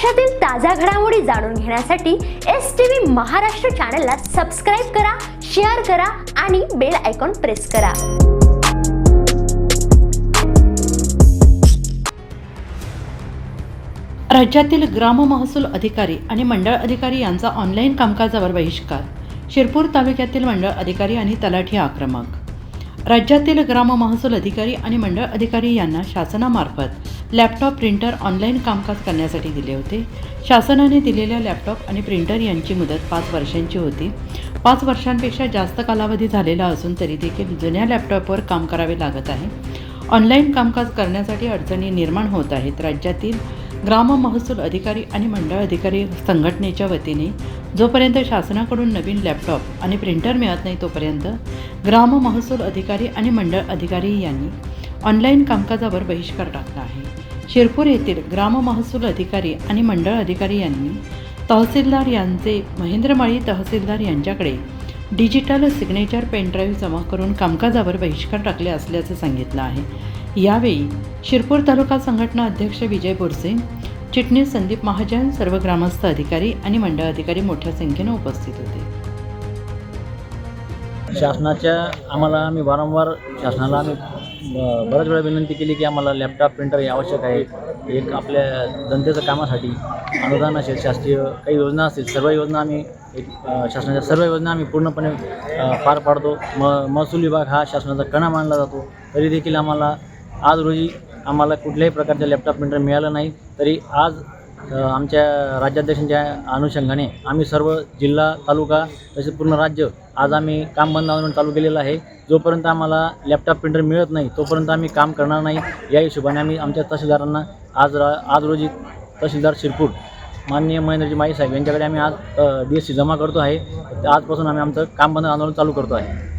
महाराष्ट्रातील ताज्या घडामोडी जाणून घेण्यासाठी STV महाराष्ट्र चॅनलला सबस्क्राइब करा, शेअर करा आणि बेल आयकॉन प्रेस करा। राज्यातील ग्राम महसूल अधिकारी आणि मंडळ अधिकारी यांचा ऑनलाईन कामकाजावर बहिष्कार। शिरपूर तालुक्यातील मंडळ अधिकारी आणि तलाठी आक्रमक। राज्यातील ग्राम महसूल अधिकारी आणि मंडळ अधिकारी यांना शासनामार्फत लॅपटॉप, प्रिंटर ऑनलाईन कामकाज करण्यासाठी दिले होते। शासनाने दिलेल्या लॅपटॉप आणि प्रिंटर यांची मुदत 5 वर्षांची होती। 5 वर्षांपेक्षा जास्त कालावधी झालेला असून तरी देखील जुन्या लॅपटॉपवर काम करावे लागत आहे। ऑनलाईन कामकाज करण्यासाठी अडचणी निर्माण होत आहेत। राज्यातील ग्राम महसूल अधिकारी आणि मंडळ अधिकारी संघटनेच्या वतीने जोपर्यंत शासनाकडून नवीन लॅपटॉप आणि प्रिंटर मिळत नाही तोपर्यंत ग्राम महसूल अधिकारी आणि मंडळ अधिकारी यांनी ऑनलाईन कामकाजावर बहिष्कार टाकला आहे। शिरपूर येथील ग्राम महसूल अधिकारी आणि मंडळ अधिकारी यांनी तहसीलदार यांचे महेंद्रमाळी तहसीलदार यांच्याकडे डिजिटल सिग्नेचर पेनड्राईव्ह जमा करून कामकाजावर बहिष्कार टाकले असल्याचे सांगितलं आहे। यावेळी शिरपूर तालुका संघटना अध्यक्ष विजय बोरसे, चिटणीस संदीप महाजन, सर्व ग्रामस्थ अधिकारी आणि मंडळ अधिकारी मोठ्या संख्येने उपस्थित होते। आम्ही वारंवार शासनाला बऱ्याच वेळा विनंती केली की आम्हाला लॅपटॉप, प्रिंटर हे आवश्यक आहे। एक आपल्या जनतेच्या कामासाठी अनुदान असेल, शासकीय काही योजना असतील, सर्व योजना आम्ही शासनाच्या सर्व योजना आम्ही पूर्णपणे पार पाडतो। महसूल विभाग हा शासनाचा कणा मानला जातो। तरी देखील आज रोजी आम्हाला कुठल्याही प्रकारचे लॅपटॉप, प्रिंटर मिळालं नाही। तरी आज आमच्या राज्याध्यक्षांच्या अनुषंगाने आम्ही सर्व जिल्हा, तालुका तसेच पूर्ण राज्य आज आम्ही काम बंद आंदोलन चालू केलेलं आहे। जोपर्यंत आम्हाला लॅपटॉप, प्रिंटर मिळत नाही तोपर्यंत आम्ही काम करणार नाही। या हिशोबाने आम्ही आमच्या तहसीलदारांना आज रोजी तहसीलदार शिरपूर माननीय महेंद्रजी माळी साहेब यांच्याकडे आम्ही आज DSC जमा करतो आहे। आजपासून आम्ही आमचं काम बंद आंदोलन चालू करतो आहे।